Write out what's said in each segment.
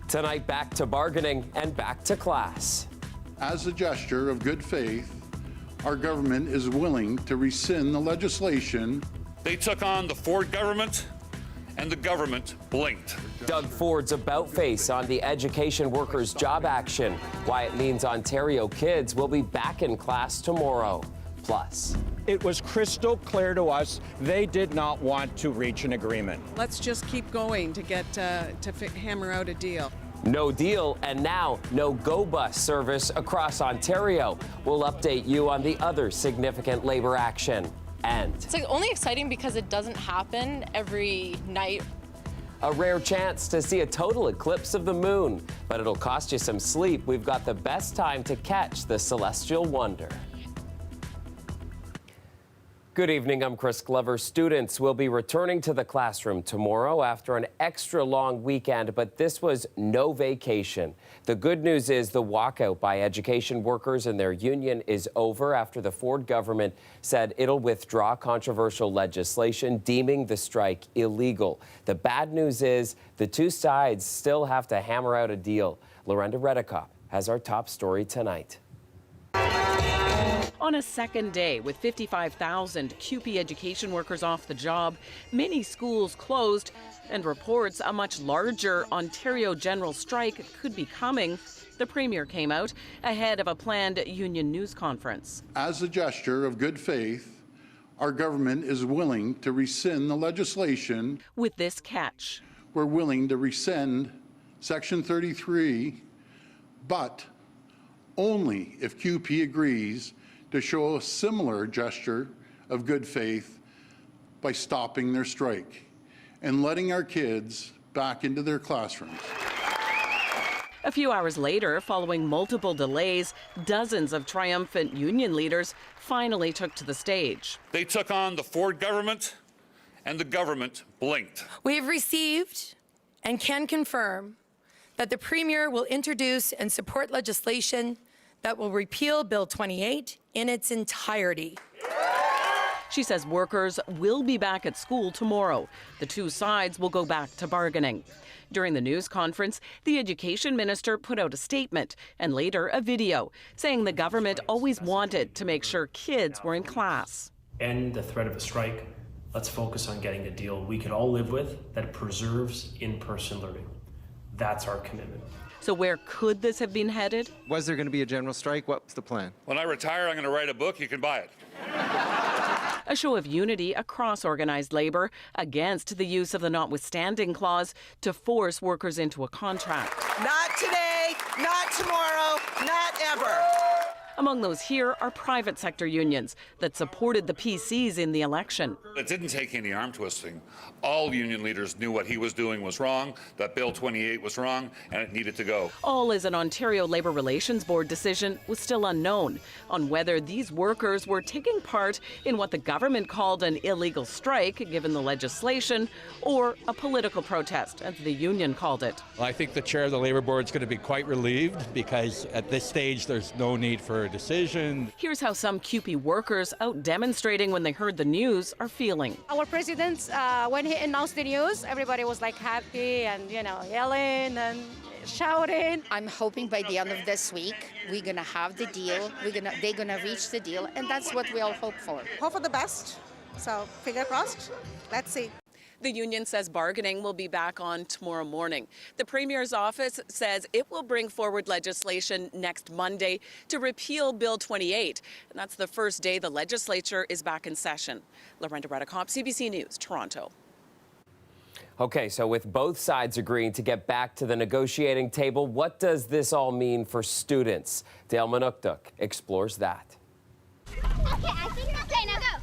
Tonight, back to bargaining and back to class. As a gesture of good faith, our government is willing to rescind the legislation. They took on the Ford government, and the government blinked. Doug Ford's about-face on the education workers' job action, why it means Ontario kids will be back in class tomorrow. Plus, it was crystal clear to us they did not want to reach an agreement. Let's just keep going to get to hammer out a deal. no deal, and now no GO bus service across Ontario. We'll update you on the other significant labor action. And it's like only exciting because it doesn't happen every night. A rare chance to see a total eclipse of the moon, but it'll cost you some sleep. We've got the best time to catch the celestial wonder. Good evening, I'm Chris Glover. Students will be returning to the classroom tomorrow after an extra long weekend, but this was no vacation. The good news is the walkout by education workers and their union is over after the Ford government said it'll withdraw controversial legislation deeming the strike illegal. The bad news is the two sides still have to hammer out a deal. Lorenda Redekop has our top story tonight. On a second day with 55,000 CUPE education workers off the job, many schools closed, and reports a much larger Ontario general strike could be coming, the Premier came out ahead of a planned union news conference. As a gesture of good faith, our government is willing to rescind the legislation. With this catch. We're willing to rescind Section 33, but only if CUPE agrees to show a similar gesture of good faith by stopping their strike and letting our kids back into their classrooms. A few hours later, following multiple delays, dozens of triumphant union leaders finally took to the stage. They took on the Ford government, and the government blinked. We have received and can confirm that the Premier will introduce and support legislation that will repeal Bill 28 in its entirety. She says workers will be back at school tomorrow. The two sides will go back to bargaining. During the news conference, the education minister put out a statement and later a video saying the government always wanted to make sure kids were in class. End the threat of a strike. Let's focus on getting a deal we can all live with that preserves in-person learning. That's our commitment. So where could this have been headed? Was there going to be a general strike? What was the plan? When I retire, I'm going to write a book. You can buy it. A show of unity across organized labor against the use of the notwithstanding clause to force workers into a contract. Not today, not tomorrow, not ever. Among those here are private sector unions that supported the PCs in the election. It didn't take any arm twisting. All union leaders knew what he was doing was wrong, that Bill 28 was wrong, and it needed to go. All as an Ontario Labour Relations Board decision was still unknown on whether these workers were taking part in what the government called an illegal strike, given the legislation, or a political protest, as the union called it. Well, I think the chair of the Labour Board is going to be quite relieved because at this stage there's no need for a decision. Here's how some CUPE workers out demonstrating when they heard the news are feeling. Our president, when he announced the news, everybody was like happy and, yelling and shouting. I'm hoping by the end of this week, we're going to have the deal. They're going to reach the deal, and that's what we all hope for. Hope for the best. So, finger crossed. Let's see. The union says bargaining will be back on tomorrow morning. The Premier's office says it will bring forward legislation next Monday to repeal Bill 28. And that's the first day the legislature is back in session. Lorenda Redekop, CBC News, Toronto. Okay, so with both sides agreeing to get back to the negotiating table, what does this all mean for students? Dale Manukduk explores that. Okay, I think okay, now go.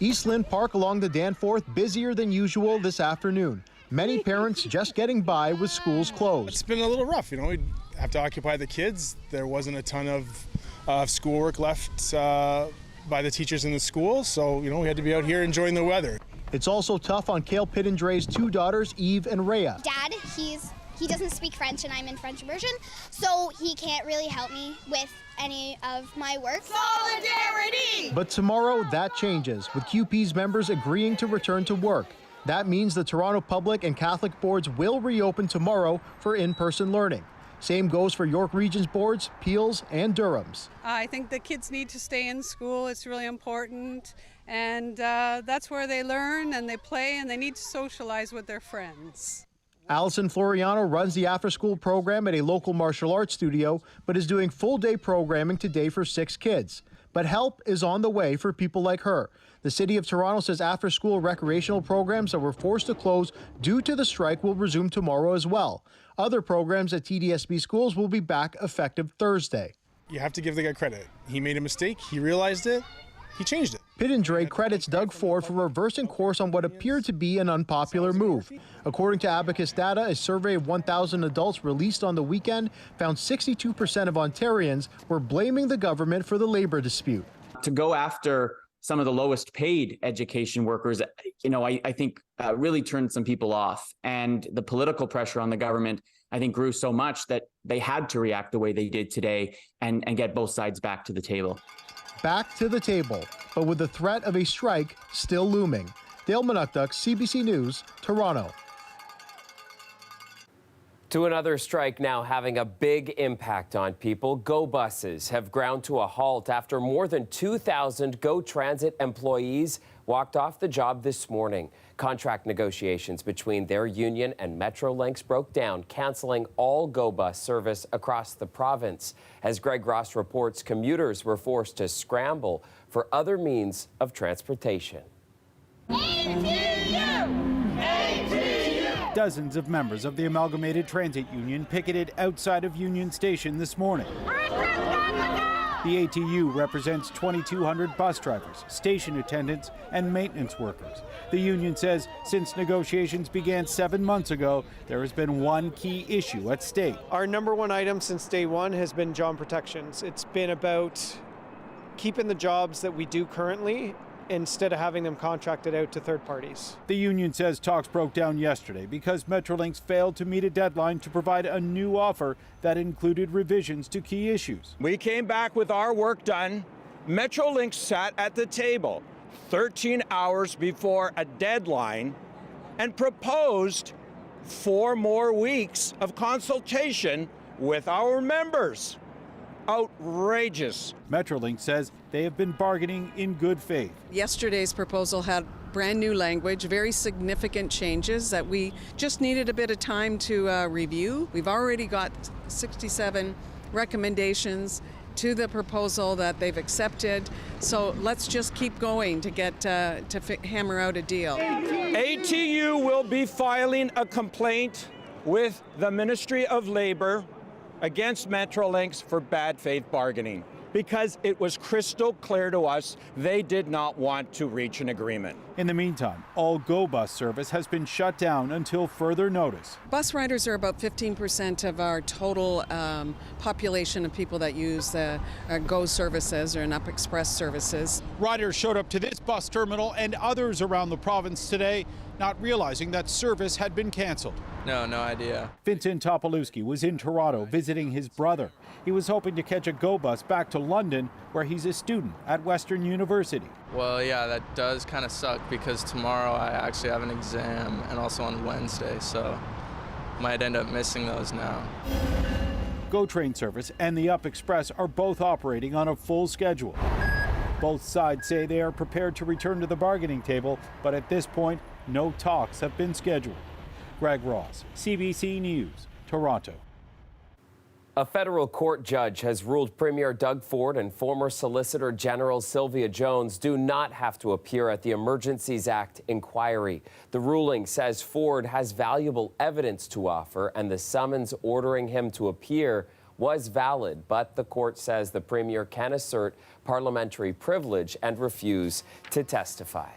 Eastland Park along the Danforth busier than usual this afternoon. Many parents just getting by with schools closed. It's been a little rough, we have to occupy the kids. There wasn't a ton of schoolwork left by the teachers in the school, so we had to be out here enjoying the weather. It's also tough on Cale Pittendre's two daughters, Eve and Rhea. Dad, he doesn't speak French and I'm in French immersion, so he can't really help me with any of my work. Solidarity! But tomorrow that changes, with CUPE's members agreeing to return to work. That means the Toronto Public and Catholic boards will reopen tomorrow for in-person learning. Same goes for York Region's boards, Peel's, and Durham's. I think the kids need to stay in school. It's really important. And that's where they learn and they play and they need to socialize with their friends. Allison Floriano runs the after-school program at a local martial arts studio, but is doing full-day programming today for 6 kids. But help is on the way for people like her. The City of Toronto says after-school recreational programs that were forced to close due to the strike will resume tomorrow as well. Other programs at TDSB schools will be back effective Thursday. You have to give the guy credit. He made a mistake, he realized it, he changed it. Pittendray credits Doug Ford for reversing course on what appeared to be an unpopular move. According to Abacus data, a survey of 1,000 adults released on the weekend found 62% of Ontarians were blaming the government for the labor dispute. To go after some of the lowest paid education workers, I think really turned some people off. And the political pressure on the government, I think, grew so much that they had to react the way they did today and get both sides back to the table. Back to the table, but with the threat of a strike still looming. Dale Manukduk, CBC News, Toronto. To another strike now having a big impact on people. Go buses have ground to a halt after more than 2,000 Go Transit employees walked off the job this morning. Contract negotiations between their union and Metrolinx broke down, canceling all Go Bus service across the province. As Greg Ross reports, commuters were forced to scramble for other means of transportation. Dozens of members of the Amalgamated Transit Union picketed outside of Union Station this morning. The ATU represents 2,200 bus drivers, station attendants, and maintenance workers. The union says since negotiations began 7 months ago, there has been one key issue at stake. Our number one item since day one has been job protections. It's been about keeping the jobs that we do currently instead of having them contracted out to third parties. The union says talks broke down yesterday because Metrolinx failed to meet a deadline to provide a new offer that included revisions to key issues. We came back with our work done. Metrolinx sat at the table 13 hours before a deadline and proposed 4 more weeks of consultation with our members. Outrageous. Metrolinx says they have been bargaining in good faith. Yesterday's proposal had brand new language, very significant changes that we just needed a bit of time to review. We've already got 67 recommendations to the proposal that they've accepted. So let's just keep going to get to hammer out a deal. ATU will be filing a complaint with the Ministry of Labor against Metrolinx for bad faith bargaining because it was crystal clear to us they did not want to reach an agreement. In the meantime, all Go Bus service has been shut down until further notice. Bus riders are about 15% of our total population of people that use Go services or Up Express services. Riders showed up to this bus terminal and others around the province today, not realizing that service had been canceled. No idea. Vincent Topolewski was in Toronto visiting his brother. He was hoping to catch a Go Bus back to London, where he's a student at Western University. Well, yeah, that does kind of suck because tomorrow I actually have an exam and also on Wednesday, so might end up missing those now. GO Train service and the Up Express are both operating on a full schedule. Both sides say they are prepared to return to the bargaining table, but at this point, no talks have been scheduled. Greg Ross, CBC News, Toronto. A federal court judge has ruled Premier Doug Ford and former Solicitor General Sylvia Jones do not have to appear at the Emergencies Act inquiry. The ruling says Ford has valuable evidence to offer, and the summons ordering him to appear was valid, but the court says the Premier can assert parliamentary privilege and refuse to testify.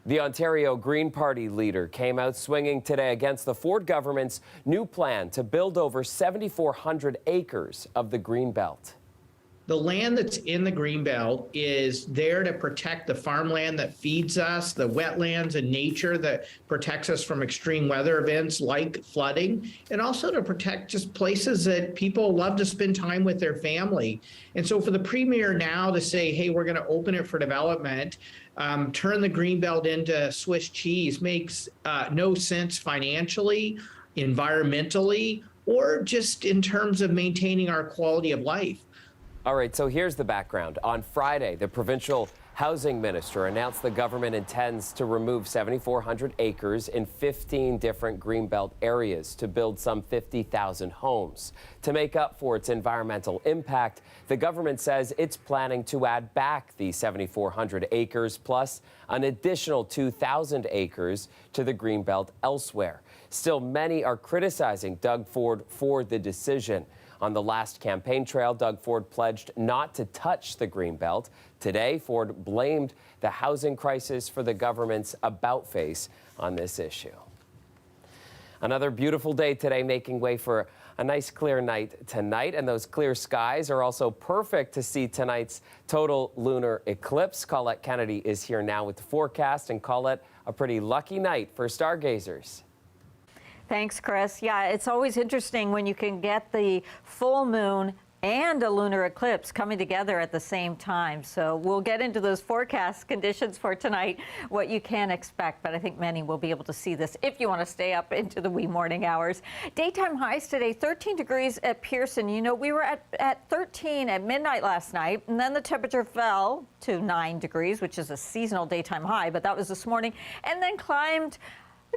The Ontario Green Party leader came out swinging today against the Ford government's new plan to build over 7,400 acres of the Greenbelt. The land that's in the Greenbelt is there to protect the farmland that feeds us, the wetlands and nature that protects us from extreme weather events like flooding, and also to protect just places that people love to spend time with their family. And so for the Premier now to say, hey, we're going to open it for development, turn the Greenbelt into Swiss cheese makes no sense financially, environmentally, or just in terms of maintaining our quality of life. All right, so here's the background. On Friday, the provincial housing minister announced the government intends to remove 7,400 acres in 15 different Greenbelt areas to build some 50,000 homes. To make up for its environmental impact, the government says it's planning to add back the 7,400 acres plus an additional 2,000 acres to the Greenbelt elsewhere. Still, many are criticizing Doug Ford for the decision. On the last campaign trail, Doug Ford pledged not to touch the Greenbelt. Today, Ford blamed the housing crisis for the government's about-face on this issue. Another beautiful day today, making way for a nice clear night tonight, and those clear skies are also perfect to see tonight's total lunar eclipse. Colette Kennedy is here now with the forecast, and Colette, a pretty lucky night for stargazers. Thanks, Chris. Yeah, it's always interesting when you can get the full moon and a lunar eclipse coming together at the same time. So we'll get into those forecast conditions for tonight, what you can expect, but I think many will be able to see this if you want to stay up into the wee morning hours. Daytime highs today, 13 degrees at Pearson. You know, we were at 13 at midnight last night, and then the temperature fell to 9 degrees, which is a seasonal daytime high, but that was this morning, and then climbed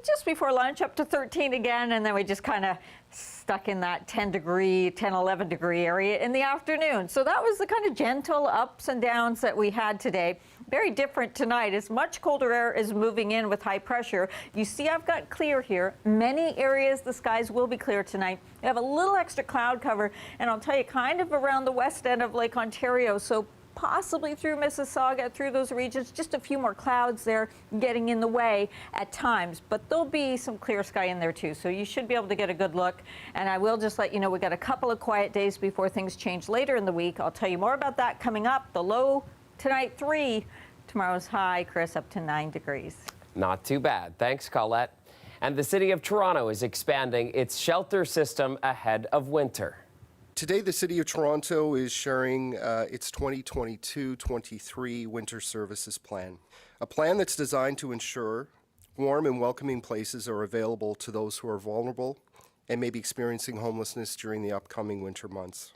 just before lunch up to 13 again, and then we just kind of stuck in that 10, 11 degree area in the afternoon. So that was the kind of gentle ups and downs that we had today. Very different tonight as much colder air is moving in with high pressure. You see I've got clear here. Many areas the skies will be clear tonight. You have a little extra cloud cover, and I'll tell you, kind of around the west end of Lake Ontario. So possibly through Mississauga, through those regions, just a few more clouds there getting in the way at times, but there'll be some clear sky in there too, so you should be able to get a good look. And I will just let you know we've got a couple of quiet days before things change later in the week. I'll tell you more about that coming up. The low tonight 3, tomorrow's high, Chris, up to 9 degrees. Not too bad. Thanks, Colette. And the City of Toronto is expanding its shelter system ahead of winter. Today, the City of Toronto is sharing its 2022-23 Winter Services Plan, a plan that's designed to ensure warm and welcoming places are available to those who are vulnerable and may be experiencing homelessness during the upcoming winter months.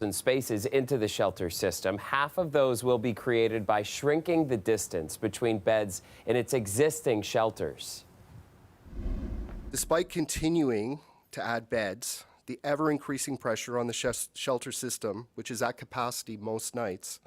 And spaces into the shelter system, half of those will be created by shrinking the distance between beds in its existing shelters. Despite continuing to add beds, the ever-increasing pressure on the shelter system, which is at capacity most nights,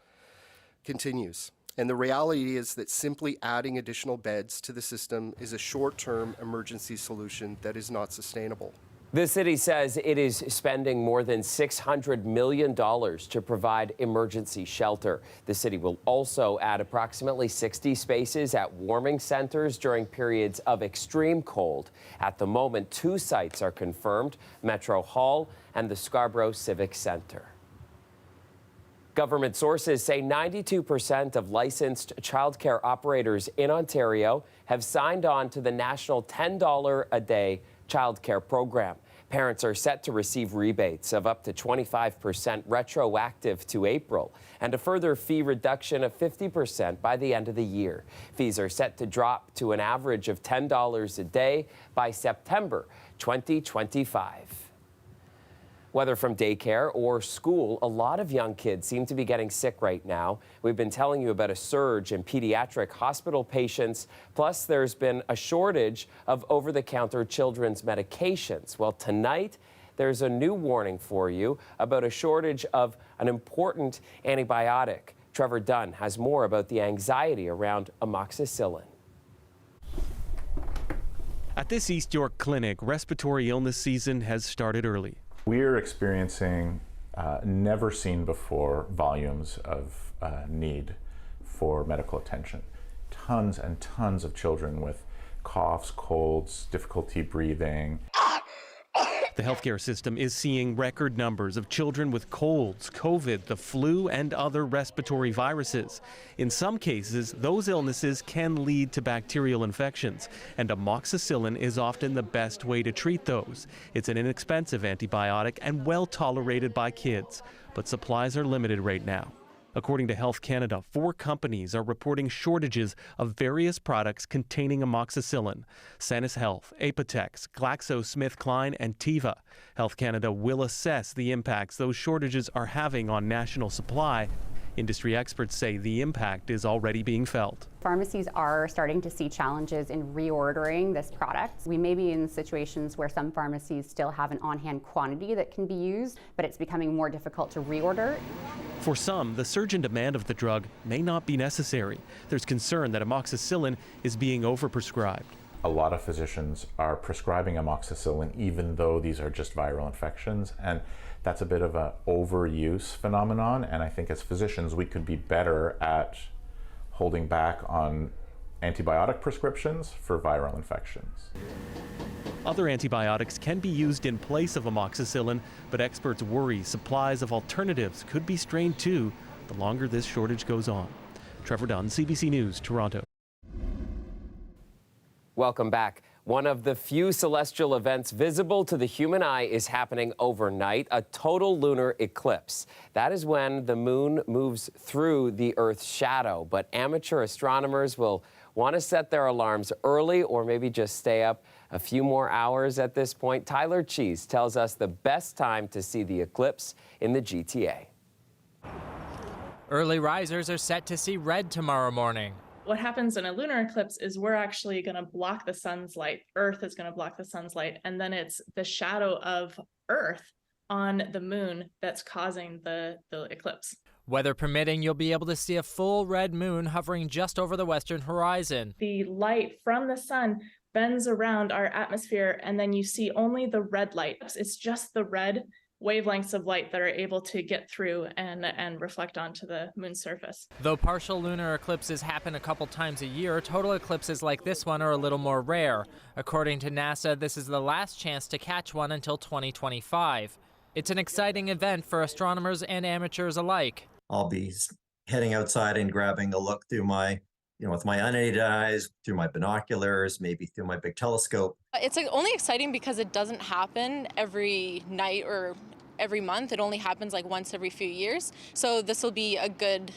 continues. And the reality is that simply adding additional beds to the system is a short-term emergency solution that is not sustainable. The city says it is spending more than $600 million to provide emergency shelter. The city will also add approximately 60 spaces at warming centers during periods of extreme cold. At the moment, 2 sites are confirmed, Metro Hall and the Scarborough Civic Center. Government sources say 92% of licensed childcare operators in Ontario have signed on to the national $10 a day childcare program. Parents are set to receive rebates of up to 25% retroactive to April and a further fee reduction of 50% by the end of the year. Fees are set to drop to an average of $10 a day by September 2025. Whether from daycare or school, a lot of young kids seem to be getting sick right now. We've been telling you about a surge in pediatric hospital patients. Plus, there's been a shortage of over-the-counter children's medications. Well, tonight, there's a new warning for you about a shortage of an important antibiotic. Trevor Dunn has more about the anxiety around amoxicillin. At this East York clinic, respiratory illness season has started early. We're experiencing never seen before volumes of need for medical attention. Tons and tons of children with coughs, colds, difficulty breathing. The healthcare system is seeing record numbers of children with colds, COVID, the flu, and other respiratory viruses. In some cases, those illnesses can lead to bacterial infections, and amoxicillin is often the best way to treat those. It's an inexpensive antibiotic and well tolerated by kids, but supplies are limited right now. According to Health Canada, 4 companies are reporting shortages of various products containing amoxicillin: Sanus Health, Apotex, GlaxoSmithKline, and Teva. Health Canada will assess the impacts those shortages are having on national supply. Industry experts say the impact is already being felt. Pharmacies are starting to see challenges in reordering this product. We may be in situations where some pharmacies still have an on-hand quantity that can be used, but it's becoming more difficult to reorder. For some, the surge in demand of the drug may not be necessary. There's concern that amoxicillin is being overprescribed. A lot of physicians are prescribing amoxicillin even though these are just viral infections, and that's a bit of an overuse phenomenon, and I think as physicians we could be better at holding back on antibiotic prescriptions for viral infections. Other antibiotics can be used in place of amoxicillin, but experts worry supplies of alternatives could be strained too the longer this shortage goes on. Trevor Dunn, CBC News, Toronto. Welcome back. One of the few celestial events visible to the human eye is happening overnight, a total lunar eclipse. That is when the moon moves through the Earth's shadow, but amateur astronomers will want to set their alarms early or maybe just stay up a few more hours at this point. Tyler Cheese tells us the best time to see the eclipse in the GTA. Early risers are set to see red tomorrow morning. What happens in a lunar eclipse is we're actually going to block the sun's light. Earth is going to block the sun's light, and then it's the shadow of Earth on the moon that's causing the eclipse. Weather permitting, you'll be able to see a full red moon hovering just over the western horizon. The light from the sun bends around our atmosphere, and then you see only the red light. It's just the red wavelengths of light that are able to get through and reflect onto the moon's surface. Though partial lunar eclipses happen a couple times a year, total eclipses like this one are a little more rare. According to NASA, this is the last chance to catch one until 2025. It's an exciting event for astronomers and amateurs alike. I'll be heading outside and grabbing a look through my, with my unaided eyes, through my binoculars, maybe through my big telescope. It's only exciting because it doesn't happen every night or every month. It only happens like once every few years. So this will be a good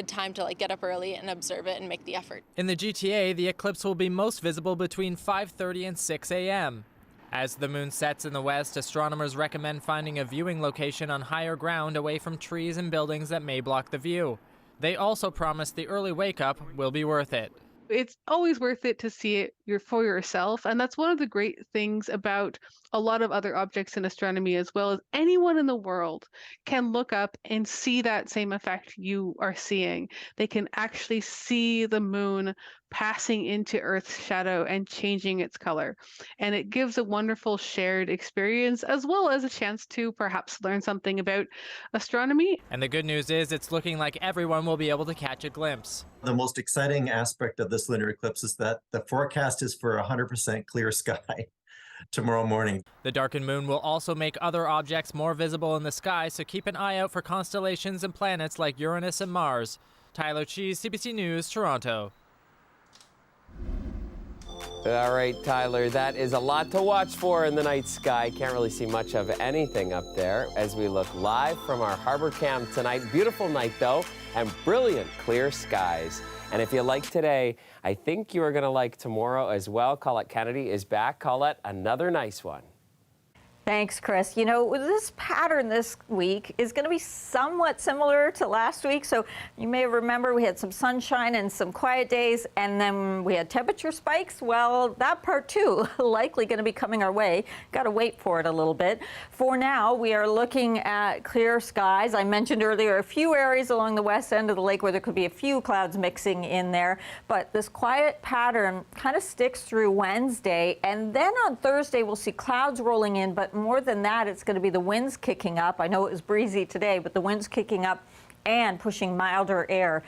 time to get up early and observe it and make the effort. In the GTA, the eclipse will be most visible between 5:30 and 6 a.m. As the moon sets in the west, astronomers recommend finding a viewing location on higher ground away from trees and buildings that may block the view. They also promise the early wake-up will be worth it. It's always worth it to see it for yourself, and that's one of the great things about a lot of other objects in astronomy as well, as anyone in the world can look up and see that same effect you are seeing. They can actually see the moon passing into Earth's shadow and changing its color. And it gives a wonderful shared experience, as well as a chance to perhaps learn something about astronomy. And the good news is it's looking like everyone will be able to catch a glimpse. The most exciting aspect of this lunar eclipse is that the forecast is for 100% clear sky tomorrow morning. The darkened moon will also make other objects more visible in the sky, so keep an eye out for constellations and planets like Uranus and Mars. Tyler Cheese, CBC News, Toronto. All right, Tyler, that is a lot to watch for in the night sky. Can't really see much of anything up there as we look live from our harbor cam tonight. Beautiful night, though, and brilliant clear skies. And if you like today, I think you are going to like tomorrow as well. Colette Kennedy is back. Colette, another nice one. Thanks, Chris. This pattern this week is going to be somewhat similar to last week. So you may remember we had some sunshine and some quiet days, and then we had temperature spikes. Well, that part too likely going to be coming our way. Got to wait for it a little bit. For now, we are looking at clear skies. I mentioned earlier a few areas along the west end of the lake where there could be a few clouds mixing in there. But this quiet pattern kind of sticks through Wednesday, and then on Thursday we'll see clouds rolling in, but more than that, it's going to be the winds kicking up. I know it was breezy today, but the winds kicking up and pushing milder air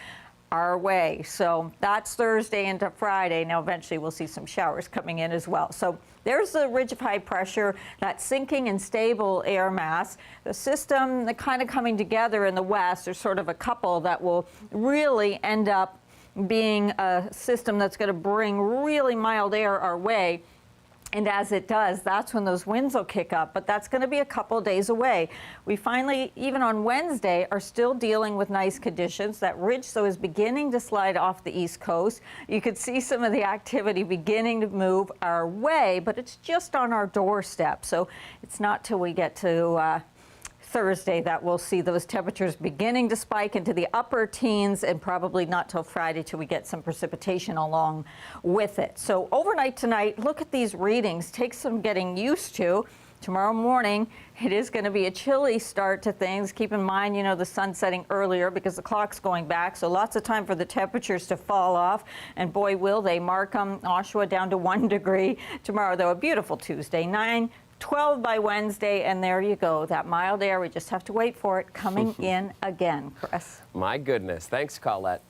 our way. So that's Thursday into Friday. Now eventually we'll see some showers coming in as well. So there's the ridge of high pressure, that sinking and stable air mass. The system that kind of coming together in the west, there's sort of a couple that will really end up being a system that's going to bring really mild air our way. And as it does, that's when those winds will kick up, but that's going to be a couple days away. We finally, even on Wednesday, are still dealing with nice conditions. That ridge, though, is beginning to slide off the east coast. You could see some of the activity beginning to move our way, but it's just on our doorstep. So it's not till we get to Thursday that we'll see those temperatures beginning to spike into the upper teens, and probably not till Friday till we get some precipitation along with it. So overnight tonight, look at these readings. Take some getting used to. Tomorrow morning, it is going to be a chilly start to things. Keep in mind, you know, the sun's setting earlier because the clock's going back, so lots of time for the temperatures to fall off. And boy, will they. Markham, Oshawa down to 1 degree. Tomorrow, though, a beautiful Tuesday, 9-12 by Wednesday, and there you go. That mild air, we just have to wait for it coming in again, Chris. My goodness. Thanks, Colette.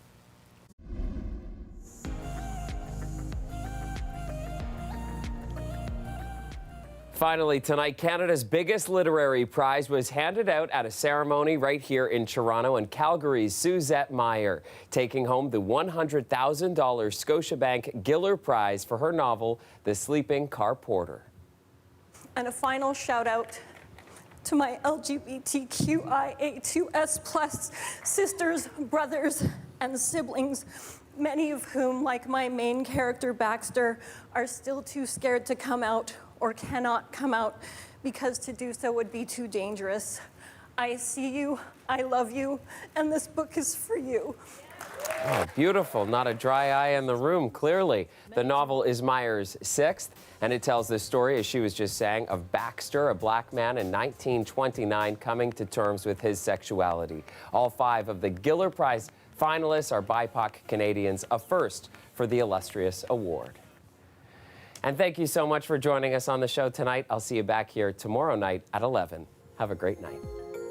Finally, tonight, Canada's biggest literary prize was handed out at a ceremony right here in Toronto, and Calgary's Suzette Meyer taking home the $100,000 Scotiabank Giller Prize for her novel, The Sleeping Car Porter. And a final shout out to my LGBTQIA2S+ sisters, brothers, and siblings, many of whom, like my main character Baxter, are still too scared to come out or cannot come out because to do so would be too dangerous. I see you, I love you, and this book is for you. Oh, beautiful. Not a dry eye in the room, clearly. The novel is Meyer's sixth, and it tells the story, as she was just saying, of Baxter, a black man in 1929 coming to terms with his sexuality. All 5 of the Giller Prize finalists are BIPOC Canadians, a first for the illustrious award. And thank you so much for joining us on the show tonight. I'll see you back here tomorrow night at 11. Have a great night.